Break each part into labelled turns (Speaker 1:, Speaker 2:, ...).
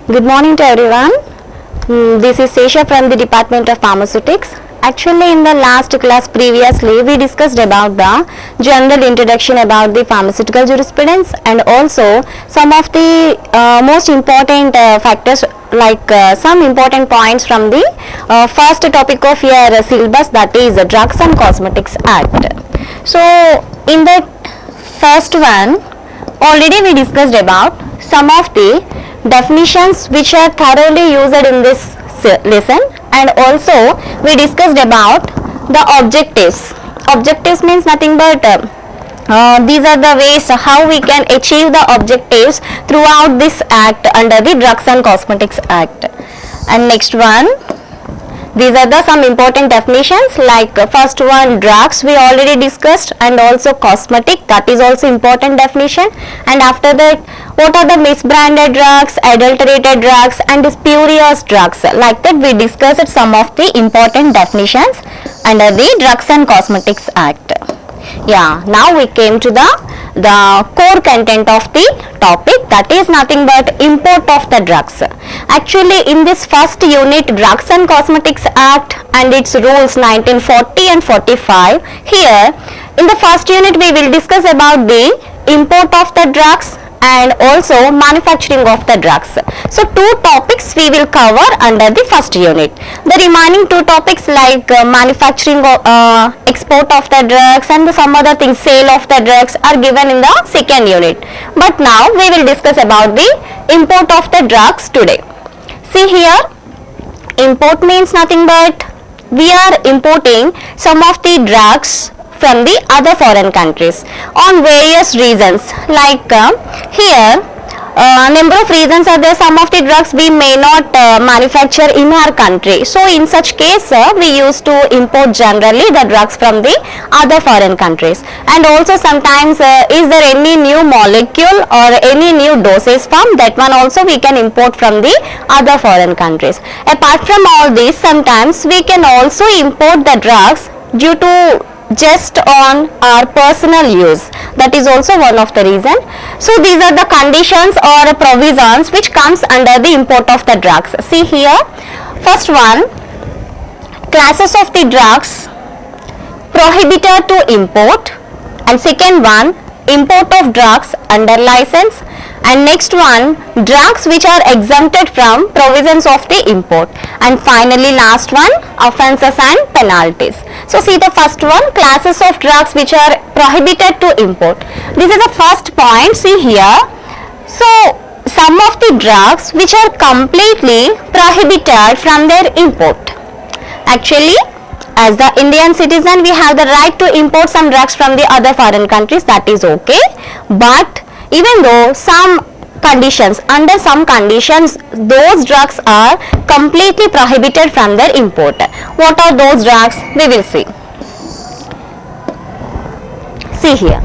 Speaker 1: Good morning to everyone. This is Sesha from the Department of Pharmaceutics. Actually, in the last class previously, we discussed about the general introduction about the pharmaceutical jurisprudence and also some of the most important factors like some important points from the first topic of your syllabus, that is the Drugs and Cosmetics Act. So, in the first one, already we discussed about some of the definitions which are thoroughly used in this lesson, and also we discussed about the objectives. Objectives means nothing but these are the ways how we can achieve the objectives throughout this act under the Drugs and Cosmetics Act. And next one, these are the some important definitions like first one, drugs we already discussed, and also cosmetic, that is also important definition. And after that, what are the misbranded drugs, adulterated drugs and spurious drugs, like that we discussed some of the important definitions under the Drugs and Cosmetics Act. Yeah, now we came to the core content of the topic, that is nothing but import of the drugs. Actually, in this first unit, Drugs and Cosmetics Act and its rules 1940 and 45, here in the first unit we will discuss about the import of the drugs and also manufacturing of the drugs. So two topics we will cover under the first unit. The remaining two topics like manufacturing export of the drugs and some other things, sale of the drugs, are given in the second unit. But now we will discuss about the import of the drugs today. See here, import means nothing but we are importing some of the drugs from the other foreign countries on various reasons, like here number of reasons are there. Some of the drugs we may not manufacture in our country, so in such case we used to import generally the drugs from the other foreign countries. And also sometimes is there any new molecule or any new dosage form, that one also we can import from the other foreign countries. Apart from all this, sometimes we can also import the drugs due to just on our personal use, that is also one of the reason. So these are the conditions or provisions which comes under the import of the drugs. See here, first one, classes of the drugs prohibited to import, and second one, import of drugs under license, and next one, drugs which are exempted from provisions of the import, and finally last one, offences and penalties. So see the first one, classes of drugs which are prohibited to import. This is the first point. See here, so some of the drugs which are completely prohibited from their import. Actually, as the Indian citizen, we have the right to import some drugs from the other foreign countries, that is okay. But even though some conditions, under some conditions, those drugs are completely prohibited from their import. What are those drugs? We will see. See here.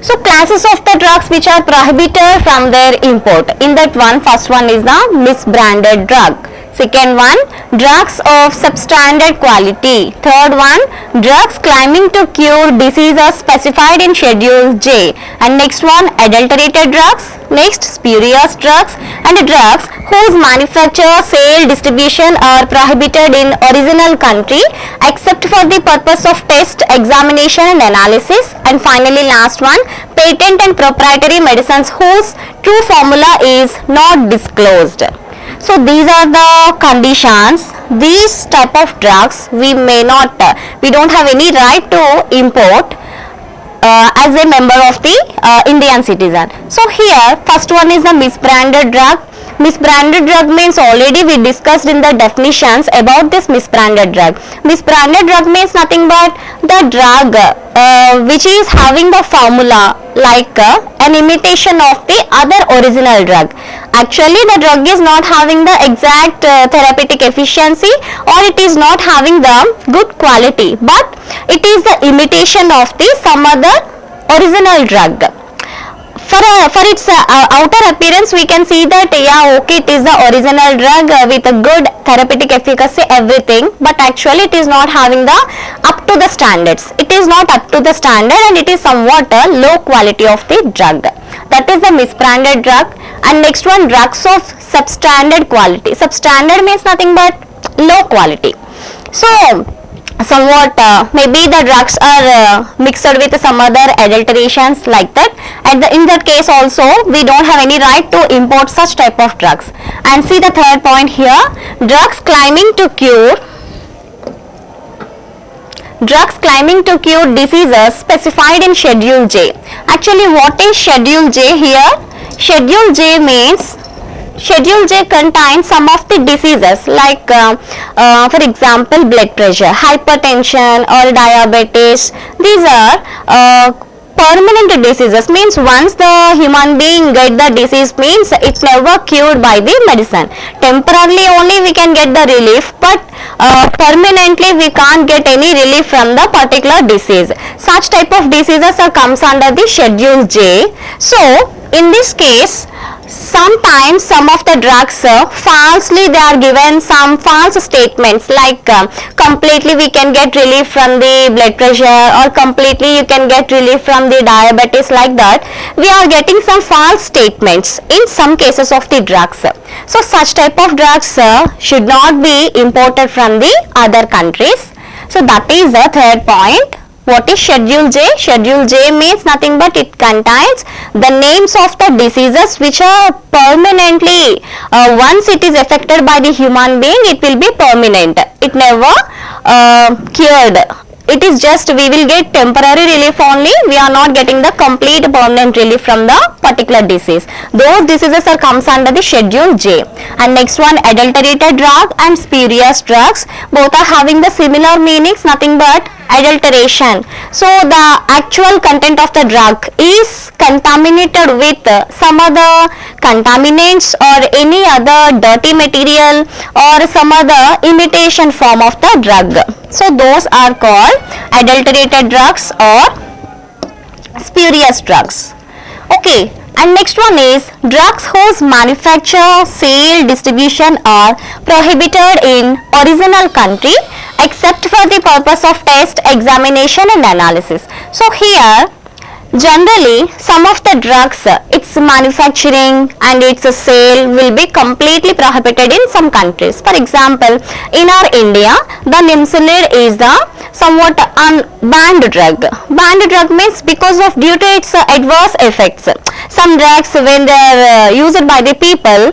Speaker 1: So classes of the drugs which are prohibited from their import. In that one, first one is the misbranded drug. Second one, drugs of substandard quality. Third one, drugs claiming to cure diseases specified in Schedule J. And next one, adulterated drugs. Next, spurious drugs, and drugs whose manufacture, sale, distribution are prohibited in original country except for the purpose of test, examination and analysis. And finally last one, patent and proprietary medicines whose true formula is not disclosed. So these are the conditions. These type of drugs we may not, we don't have any right to import as a member of the Indian citizen. So here first one is the misbranded drug. Misbranded drug means already we discussed in the definitions about this misbranded drug. Misbranded drug means nothing but the drug which is having the formula like an imitation of the other original drug. Actually the drug is not having the exact therapeutic efficiency, or it is not having the good quality, but it is the imitation of the some other original drug. for its outer appearance we can see that yeah, okay, it is the original drug with a good therapeutic efficacy, everything, but actually it is not having the up to the standards. It is not up to the standard and it is somewhat a low quality of the drug. That is the misbranded drug. And next one, drugs of substandard quality. Substandard means nothing but low quality. So somewhat maybe the drugs are mixed with some other adulterations like that. In that case also we don't have any right to import such type of drugs. And see the third point here, drugs claiming to cure diseases specified in Schedule J. Actually, what is Schedule J here? Schedule J means Schedule J contains some of the diseases like for example blood pressure, hypertension or diabetes. These are permanent diseases, means once the human being get the disease means it's never cured by the medicine. Temporarily only we can get the relief, but permanently we can't get any relief from the particular disease. Such type of diseases are comes under the Schedule J. So in this case sometimes some of the drugs falsely they are given some false statements like completely we can get relief from the blood pressure or completely you can get relief from the diabetes, like that we are getting some false statements in some cases of the drugs. So such type of drugs should not be imported from the other countries. So that is the third point. What is Schedule J? Schedule J means nothing but it contains the names of the diseases which are permanently, once it is affected by the human being, it will be permanent. It never cured. It is just we will get temporary relief only. We are not getting the complete permanent relief from the particular disease. Those diseases are comes under the Schedule J. And next one, adulterated drug and spurious drugs. Both are having the similar meanings, nothing but adulteration. So the actual content of the drug is contaminated with some other contaminants or any other dirty material or some other imitation form of the drug. So those are called adulterated drugs or spurious drugs. Okay, and next one is drugs whose manufacture, sale, distribution are prohibited in original country except for the purpose of test, examination and analysis. So here generally some of the drugs its manufacturing and its sale will be completely prohibited in some countries. For example, in our India the Nimsulid is the somewhat banned drug. Banned drug means because of due to its adverse effects. Some drugs when they are used by the people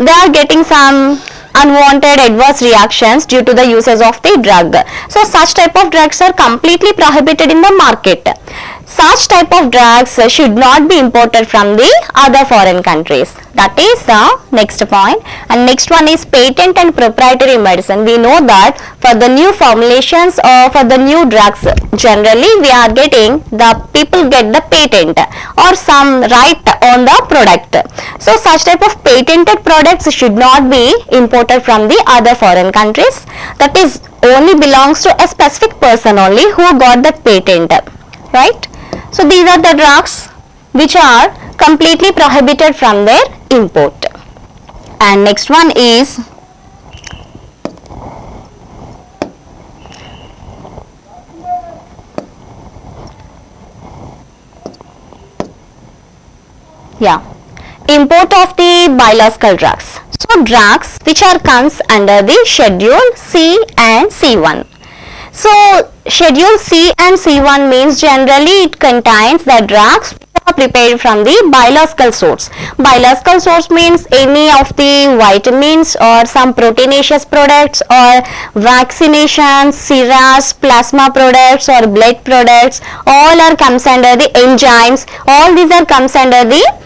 Speaker 1: they are getting some unwanted adverse reactions due to the uses of the drug. So such type of drugs are completely prohibited in the market. Such type of drugs should not be imported from the other foreign countries. That is the next point. And next one is patent and proprietary medicine. We know that for the new formulations or for the new drugs, generally we are getting the people get the patent or some right on the product. So such type of patented products should not be imported from the other foreign countries. That is only belongs to a specific person only who got that patent, right? So these are the drugs which are completely prohibited from their import. And next one is import of the biological drugs. So drugs which are comes under the Schedule C and C1. So Schedule C and C1 means generally it contains the drugs which are prepared from the biological source. Biological source means any of the vitamins or some proteinaceous products or vaccinations, serums, plasma products or blood products, all are comes under the enzymes. All these are comes under the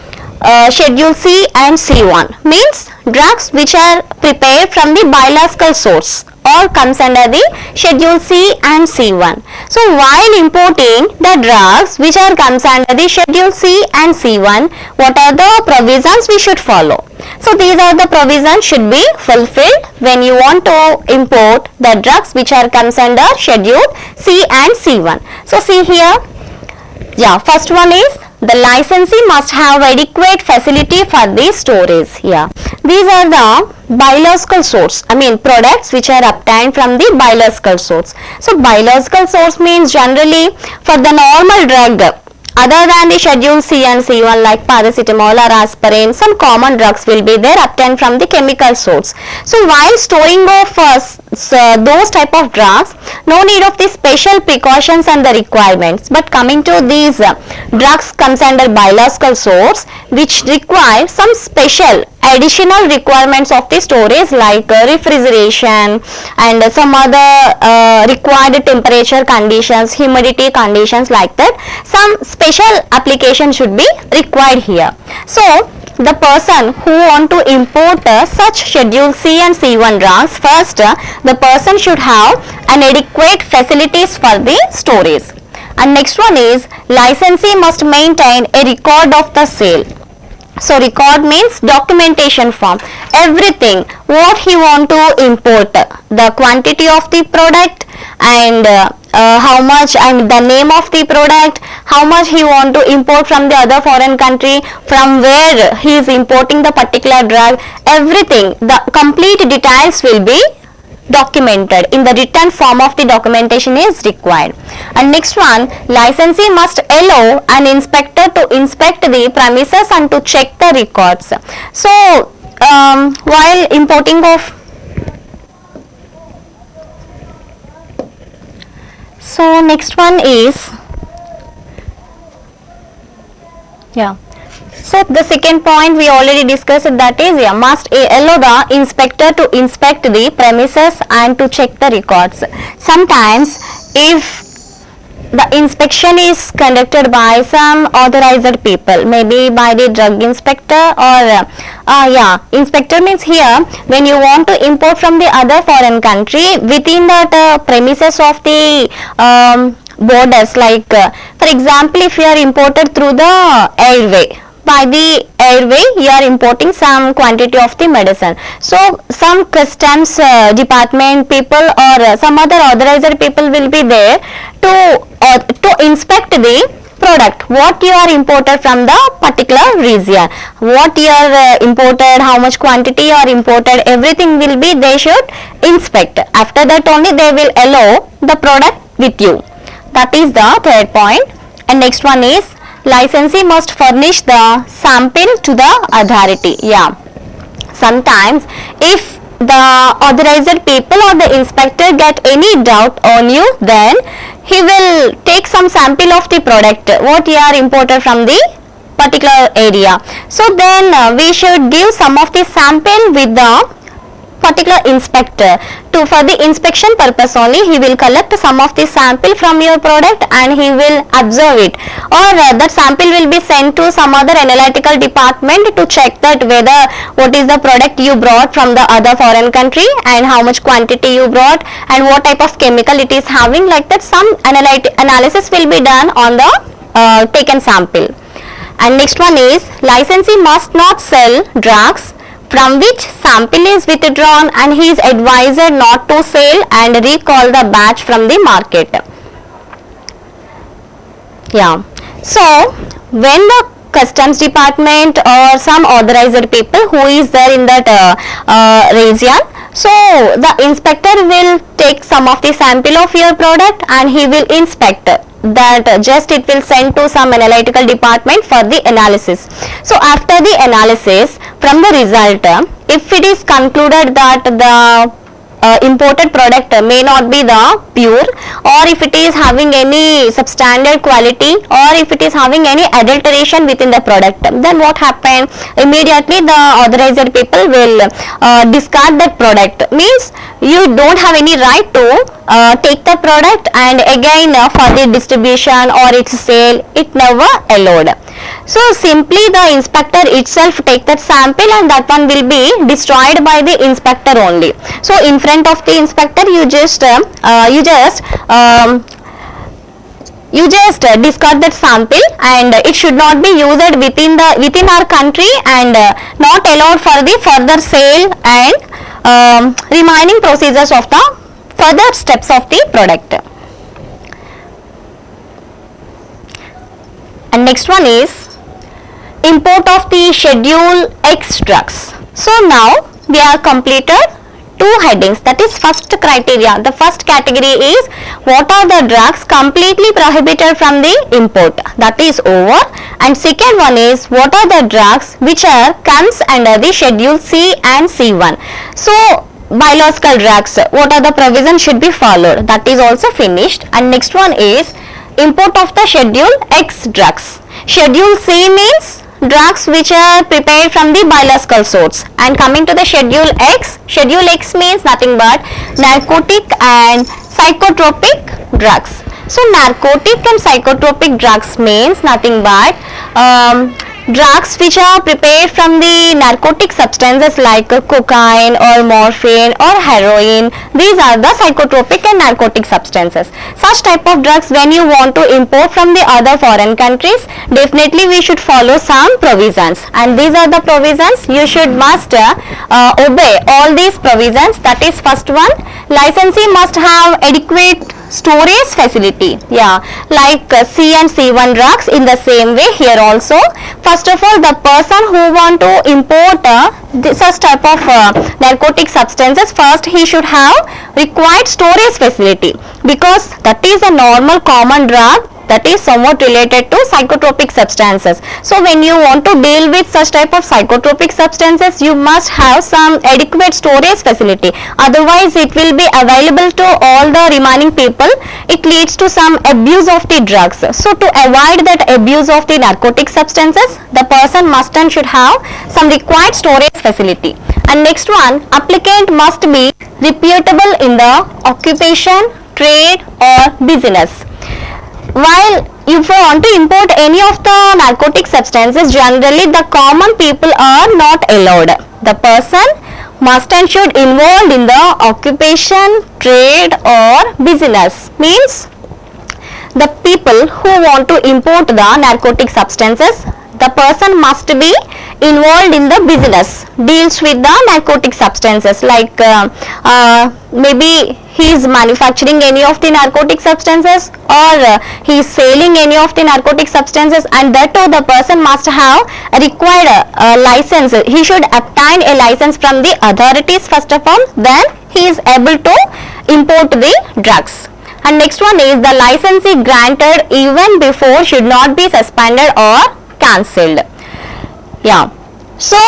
Speaker 1: Schedule C and C1, means drugs which are prepared from the biological source, all comes under the Schedule C and C1. So while importing the drugs which are comes under the Schedule C and C1, what are the provisions we should follow? So these are the provisions should be fulfilled when you want to import the drugs which are comes under Schedule C and C1. So see here, first one is the licensee must have adequate facility for the storage. Yeah, these are the biological source, products which are obtained from the biological source. So biological source means generally for the normal drug other than the schedule C and C1 like paracetamol or aspirin, some common drugs will be there obtained from the chemical source. So while storing of those type of drugs, no need of the special precautions and the requirements. But coming to these drugs comes under biological source, which require some special additional requirements of the storage like refrigeration and some other required temperature conditions, humidity conditions like that. Some special application should be required here. So the person who want to import such schedule C and C1 drugs, first the person should have an adequate facilities for the storage. And next one is licensee must maintain a record of the sale. So record means documentation form, everything what he want to import, the quantity of the product and how much and the name of the product, how much he want to import from the other foreign country, from where he is importing the particular drug, everything, the complete details will be documented in the written form of the documentation is required. And next one, licensee must allow an inspector to inspect the premises and to check the records. So while importing of next one is So the second point we already discussed, that is must allow the inspector to inspect the premises and to check the records. Sometimes if the inspection is conducted by some authorized people, maybe by the drug inspector or inspector means here when you want to import from the other foreign country within that premises of the borders, like for example if you are imported through the airway, by the airway you are importing some quantity of the medicine. So some customs department people or some other authorized people will be there to inspect the product what you are imported from the particular region, what you are imported, how much quantity you are imported, everything will be they should inspect. After that only they will allow the product with you. That is the third point. And next one is licensee must furnish the sample to the authority. Sometimes if the authorized people or the inspector get any doubt on you, then he will take some sample of the product what you are imported from the particular area. So then we should give some of the sample with the particular inspector for the inspection purpose only. He will collect some of the sample from your product and he will observe it, or that sample will be sent to some other analytical department to check that whether what is the product you brought from the other foreign country and how much quantity you brought and what type of chemical it is having, like that some analysis will be done on the taken sample. And next one is licensee must not sell drugs from which sample is withdrawn and he is advised not to sell and recall the batch from the market. So when the customs department or some authorized people who is there in that region, so the inspector will take some of the sample of your product and he will inspect that, just it will send to some analytical department for the analysis. So after the analysis, from the result, if it is concluded that the imported product may not be the pure, or if it is having any substandard quality, or if it is having any adulteration within the product, then what happen? Immediately the authorized people will discard that product. Means you don't have any right to take the product and again for the distribution or its sale, it never allowed. So simply the inspector itself take that sample and that one will be destroyed by the inspector only. So in front of the inspector you just discard that sample and it should not be used within our country and not allowed for the further sale and remaining procedures of the further steps of the product. And next one is import of the Schedule X drugs. So now we are completed two headings. That is first criteria. The first category is what are the drugs completely prohibited from the import. That is over. And second one is what are the drugs which are comes under the Schedule C and C1. So biological drugs, what are the provisions should be followed. That is also finished. And next one is import of the Schedule X drugs. Schedule C means drugs which are prepared from the biological source, and coming to the Schedule X means nothing but narcotic and psychotropic drugs. So narcotic and psychotropic drugs means nothing but drugs which are prepared from the narcotic substances like cocaine or morphine or heroin. These are the psychotropic and narcotic substances. Such type of drugs when you want to import from the other foreign countries, definitely we should follow some provisions, and these are the provisions you should must obey all these provisions. That is first one, licensee must have adequate storage facility, like C and C1 drugs. In the same way here also, first of all the person who want to import such type of narcotic substances, first he should have required storage facility, because that is a normal common drug that is somewhat related to psychotropic substances. So when you want to deal with such type of psychotropic substances, you must have some adequate storage facility, otherwise it will be available to all the remaining people. It leads to some abuse of the drugs. So to avoid that abuse of the narcotic substances, the person must and should have some required storage facility. And next one, applicant must be reputable in the occupation, trade or business. While if you want to import any of the narcotic substances, generally the common people are not allowed. The person must and should involved in the occupation, trade or business. Means the people who want to import the narcotic substances, the person must be involved in the business, deals with the narcotic substances, like maybe he is manufacturing any of the narcotic substances, or he is selling any of the narcotic substances, and that too the person must have a required license. He should obtain a license from the authorities first of all, then he is able to import the drugs. And next one is the licensee granted even before should not be suspended or cancelled. So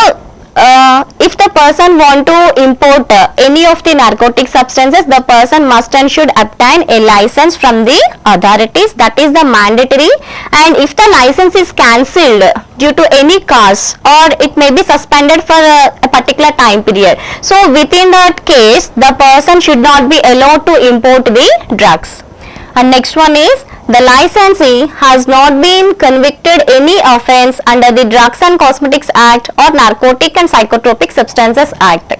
Speaker 1: if the person want to import any of the narcotic substances, the person must and should obtain a license from the authorities. That is the mandatory. And if the license is cancelled due to any cause, or it may be suspended for a particular time period, so within that case the person should not be allowed to import the drugs. And next one is the licensee has not been convicted any offence under the Drugs and Cosmetics Act or Narcotic and Psychotropic Substances Act.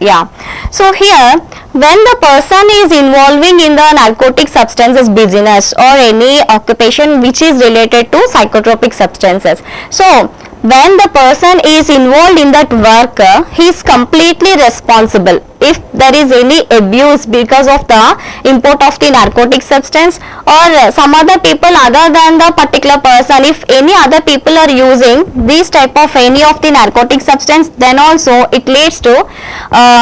Speaker 1: So here when the person is involving in the narcotic substances business or any occupation which is related to psychotropic substances, so when the person is involved in that work, he is completely responsible. If there is any abuse because of the import of the narcotic substance, or some other people other than the particular person, if any other people are using this type of any of the narcotic substance, then also it leads to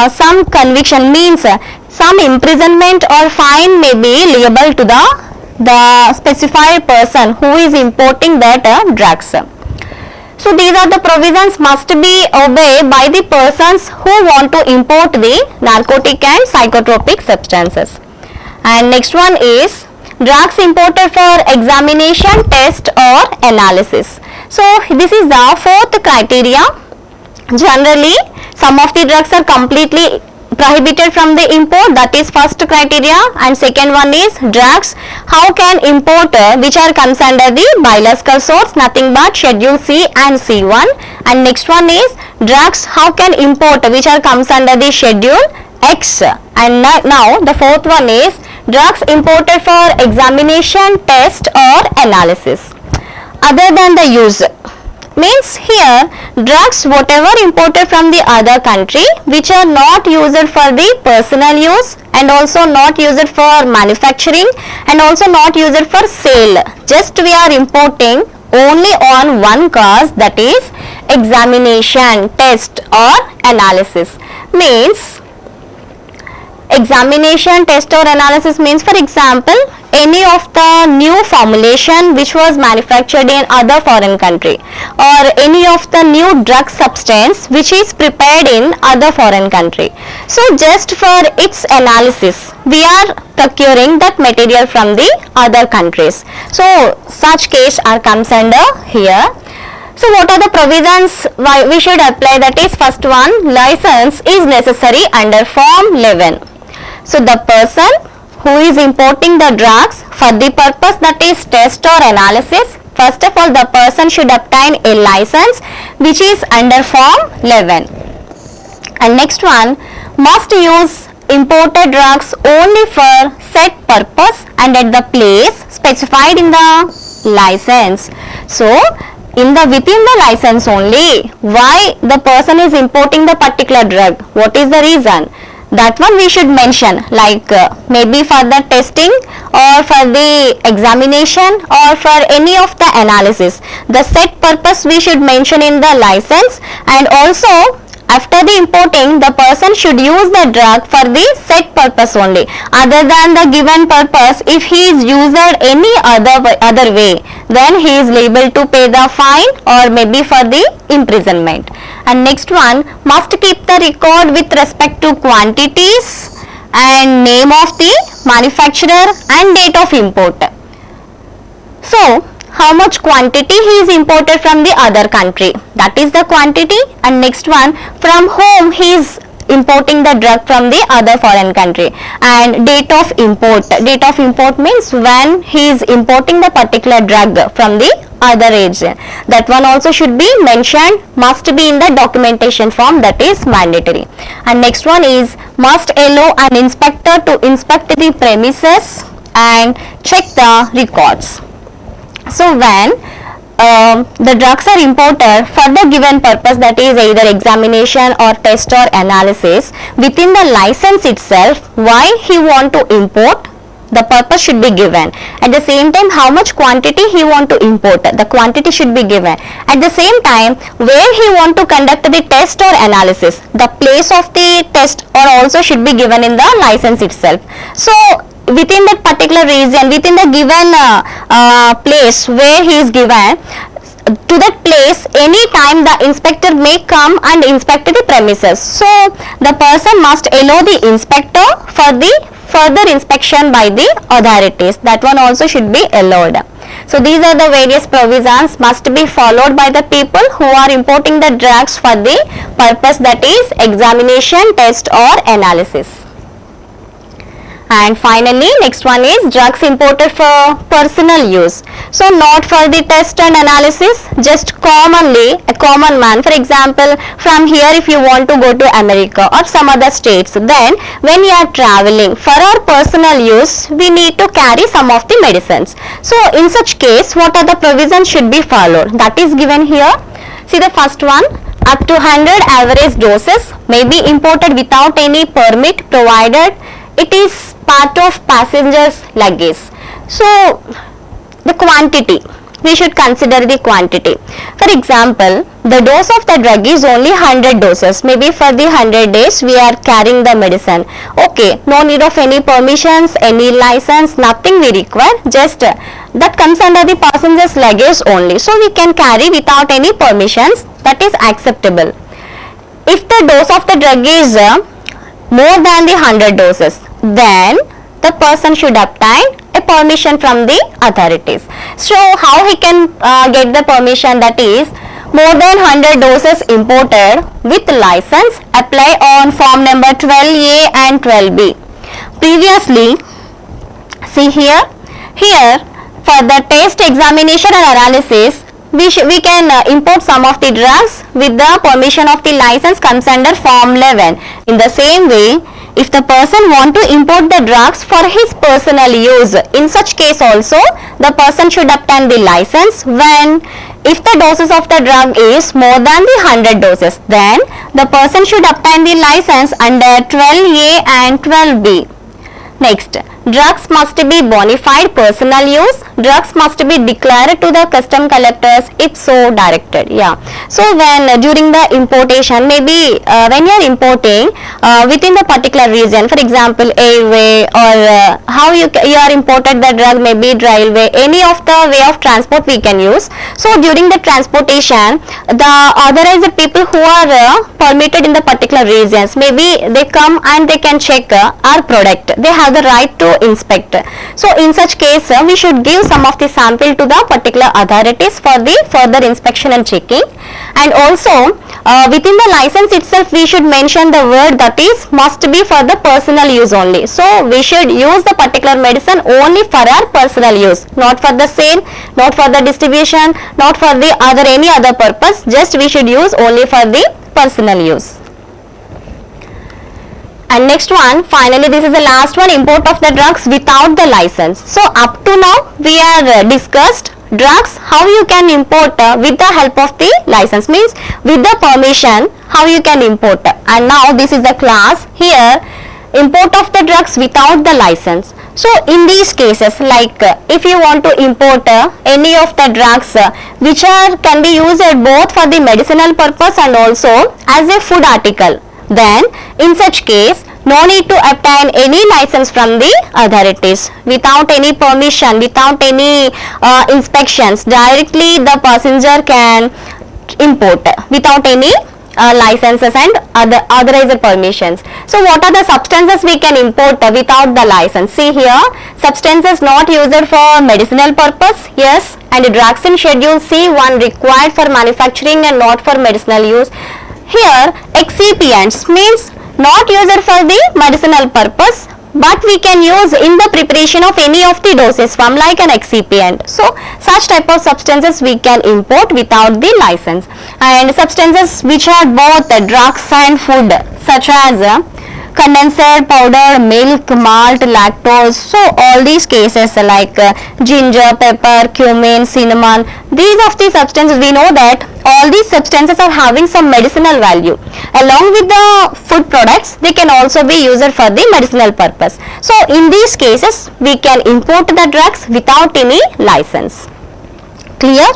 Speaker 1: some conviction, means some imprisonment or fine may be liable to the specified person who is importing that drugs. So these are the provisions must be obeyed by the persons who want to import the narcotic and psychotropic substances. And next one is drugs imported for examination, test or analysis. So this is the fourth criteria. Generally some of the drugs are completely prohibited from the import, that is first criteria. And second one is drugs how can import which are comes under the biological source, nothing but Schedule C and C1. And next one is drugs how can import which are comes under the Schedule X. And now the fourth one is drugs imported for examination, test or analysis. Other than the use, means here drugs whatever imported from the other country which are not used for the personal use, and also not used for manufacturing, and also not used for sale, just we are importing only on one cause, that is examination, test or analysis. Means examination, test or analysis means, for example, any of the new formulation which was manufactured in other foreign country, or any of the new drug substance which is prepared in other foreign country. So just for its analysis we are procuring that material from the other countries. So such case are comes under here. So what are the provisions why we should apply? That is, first one, license is necessary under Form 11. So the person who is importing the drugs for the purpose, that is test or analysis, first of all the person should obtain a license which is under Form 11. And next one, must use imported drugs only for set purpose and at the place specified in the license. So within the license only, why the person is importing the particular drug, what is the reason, that one we should mention, like maybe for the testing or for the examination or for any of the analysis. The set purpose we should mention in the license, and also after the importing the person should use the drug for the set purpose only. Other than the given purpose, if he is used any other way, then he is liable to pay the fine or maybe for the imprisonment. And next one, must keep the record with respect to quantities and name of the manufacturer and date of import. So how much quantity he is imported from the other country, that is the quantity. And next one, from whom he is importing the drug from the other foreign country, and date of import. Date of import means when he is importing the particular drug from the other region. That one also should be mentioned, must be in the documentation form, that is mandatory. And next one is, must allow an inspector to inspect the premises and check the records. So when the drugs are imported for the given purpose, that is either examination or test or analysis, within the license itself why he want to import, the purpose should be given. At the same time, how much quantity he want to import, the quantity should be given. At the same time, where he want to conduct the test or analysis, the place of the test or also should be given in the license itself. So within that particular region, within the given place where he is given, to that place any time the inspector may come and inspect the premises. So the person must allow the inspector for the further inspection by the authorities. That one also should be allowed. So these are the various provisions must be followed by the people who are importing the drugs for the purpose, that is examination, test or analysis. And finally, next one is drugs imported for personal use. So not for the test and analysis, just commonly a common man. For example, from here if you want to go to America or some other states, then when you are traveling for our personal use, we need to carry some of the medicines. So in such case, what are the provisions should be followed? That is given here. See the first one, up to 100 average doses may be imported without any permit provided it is part of passenger's luggage. So the quantity, we should consider the quantity. For example, the dose of the drug is only 100 doses. Maybe for the 100 days we are carrying the medicine. Okay, no need of any permissions, any license, nothing we require. Just that comes under the passenger's luggage only. So we can carry without any permissions. That is acceptable. If the dose of the drug is more than the 100 doses, then the person should obtain a permission from the authorities. So how he can get the permission? That is, more than 100 doses imported with license, apply on form number 12A and 12B. Previously, see here for the test, examination and analysis, we can import some of the drugs with the permission of the license comes under form 11. In the same way, if the person want to import the drugs for his personal use, in such case also the person should obtain the license when if the doses of the drug is more than the 100 doses, then the person should obtain the license under 12A and 12B. Next, drugs must be bona fide personal use. Drugs must be declared to the custom collectors if so directed. Yeah. So when during the importation, maybe when you are importing within the particular region, for example, airway or how you are imported the drug, maybe railway, any of the way of transport we can use. So during the transportation, the authorized people who are permitted in the particular regions, maybe they come and they can check our product. They have the right to inspect. So in such case, we should give some of the sample to the particular authorities for the further inspection and checking. And also within the license itself, we should mention the word that is must be for the personal use only. So we should use the particular medicine only for our personal use, not for the sale, not for the distribution, not for the any other purpose. Just we should use only for the personal use. And next one, finally this is the last one, import of the drugs without the license. So up to now we are discussed drugs how you can import with the help of the license, means with the permission how you can import. And now this is the class here, import of the drugs without the license. So in these cases, like if you want to import any of the drugs which can be used both for the medicinal purpose and also as a food article, then in such case no need to obtain any license from the authorities. Without any permission, without any inspections, directly the passenger can import without any licenses and other authorized permissions. So what are the substances we can import without the license? See here, substances not used for medicinal purpose, yes, and drugs in schedule C1 required for manufacturing and not for medicinal use. Here excipients means not used for the medicinal purpose, but we can use in the preparation of any of the dosage form like an excipient. So such type of substances we can import without the license. And substances which are both drugs and food, such as condensed powder, milk, malt, lactose. So all these cases like ginger, pepper, cumin, cinnamon, these of the substances, we know that all these substances are having some medicinal value. Along with the food products, they can also be used for the medicinal purpose. So in these cases, we can import the drugs without any license. Clear?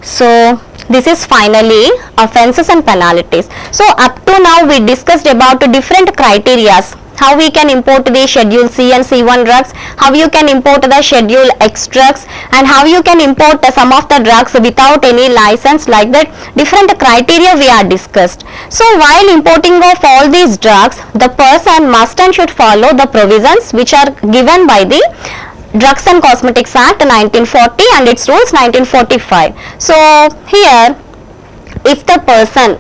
Speaker 1: So this is finally offences and penalties. So up to now we discussed about different criterias, how we can import the schedule C and C1 drugs, how you can import the schedule X drugs, and how you can import some of the drugs without any license. Like that, different criteria we are discussed. So while importing of all these drugs, the person must and should follow the provisions which are given by the Drugs and Cosmetics Act 1940 and its rules 1945. So here, if the person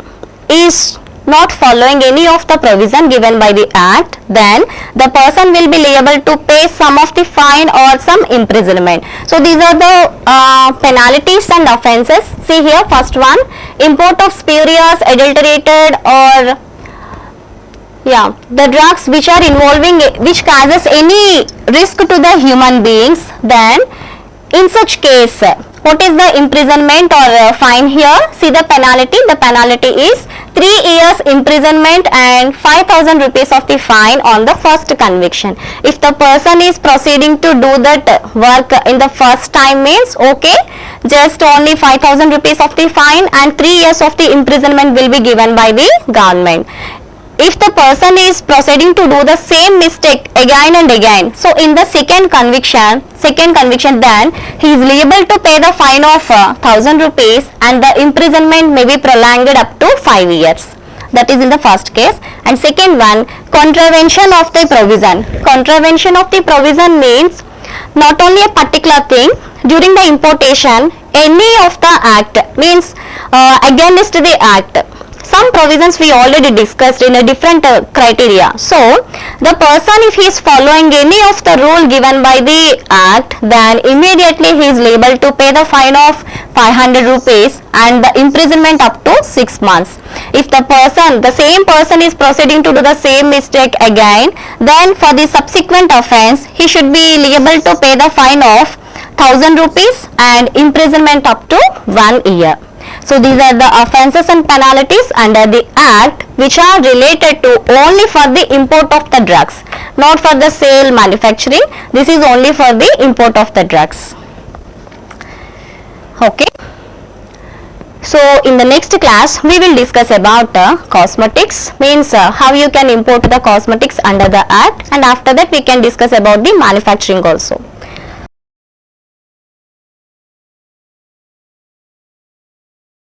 Speaker 1: is not following any of the provision given by the act, then the person will be liable to pay some of the fine or some imprisonment. So these are the penalties and offences. See here, first one, import of spurious, adulterated or the drugs which are involving, which causes any risk to the human beings, then in such case, what is the imprisonment or fine here? See the penalty. The penalty is 3 years imprisonment and 5,000 rupees of the fine on the first conviction. If the person is proceeding to do that work in the first time, means okay, just only 5,000 rupees of the fine and 3 years of the imprisonment will be given by the government. If the person is proceeding to do the same mistake again and again, so in the second conviction, then he is liable to pay the fine of 1,000 rupees and the imprisonment may be prolonged up to 5 years. That is in the first case. And second one, contravention of the provision. Contravention of the provision means not only a particular thing, during the importation, any of the act, means against the act. Some provisions we already discussed in a different criteria. So the person, if he is following any of the rule given by the act, then immediately he is liable to pay the fine of 500 rupees and the imprisonment up to 6 months. If the same person is proceeding to do the same mistake again, then for the subsequent offense, he should be liable to pay the fine of 1,000 rupees and imprisonment up to 1 year. So these are the offences and penalties under the act which are related to only for the import of the drugs, not for the sale, manufacturing. This is only for the import of the drugs. Okay. So in the next class we will discuss about cosmetics, means how you can import the cosmetics under the act, and after that we can discuss about the manufacturing also.